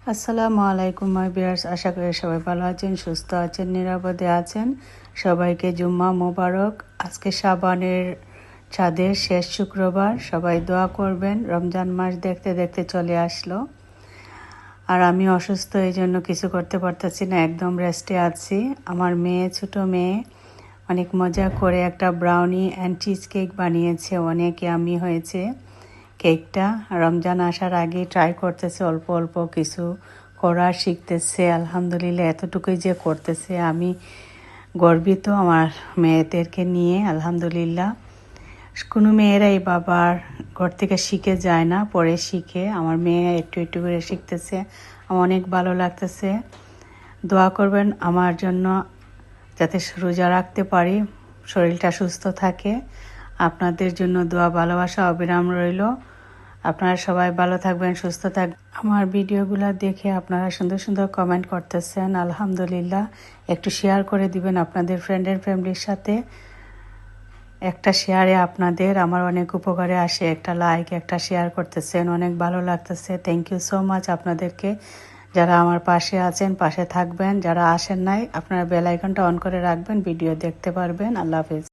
আসসালামু আলাইকুম মাই ভিউয়ার্স, আশা করি সবাই ভালো আছেন, সুস্থ আছেন, নিরাপদে আছেন। সবাইকে জুম্মা মোবারক। আজকে শাবানের চাঁদের শেষ শুক্রবার। সবাই দোয়া করবেন। রমজান মাস দেখতে দেখতে চলে আসলো, আর আমি অসুস্থ, এই জন্য কিছু করতে পারতেছি না, একদম রেস্টে আছি। আমার মেয়ে, ছোট মেয়ে, অনেক মজা করে একটা ব্রাউনি অ্যান্ড চিজ কেক বানিয়েছে। অনেক ইয়ামি হয়েছে কেকটা। রমজান আসার আগে ট্রাই করতেছে, অল্প অল্প কিছু করা শিখতেছে। আলহামদুলিল্লাহ, এতটুকুই যে করতেছে, আমি গর্বিত আমার মেয়েদেরকে নিয়ে। আলহামদুলিল্লাহ, কোনো মেয়েরাই বাবার ঘর থেকে শিখে যায় না, পরে শিখে। আমার মেয়ে একটু একটু করে শিখতেছে, আমার অনেক ভালো লাগতেছে। দোয়া করবেন আমার জন্য, যাতে রোজা রাখতে পারি, শরীরটা সুস্থ থাকে। আপনাদের জন্য দোয়া, ভালোবাসা অবিরাম রইল। আপনারা সবাই ভালো থাকবেন, সুস্থ থাকবেন। আমার ভিডিওগুলো দেখে আপনারা সুন্দর সুন্দর কমেন্ট করতেছেন, আলহামদুলিল্লাহ। একটু শেয়ার করে দিবেন আপনাদের ফ্রেন্ড এন্ড ফ্যামিলির সাথে। একটা শেয়ারে আপনাদের আমার অনেক উপকারে আসে। একটা লাইক, একটা শেয়ার করতেছেন, অনেক ভালো লাগতেছে। থ্যাংক ইউ সো মাচ আপনাদেরকে। যারা আমার পাশে আছেন, পাশে থাকবেন। যারা আসেন নাই, আপনারা বেল আইকনটা অন করে রাখবেন, ভিডিও দেখতে পারবেন। আল্লাহ হাফেজ।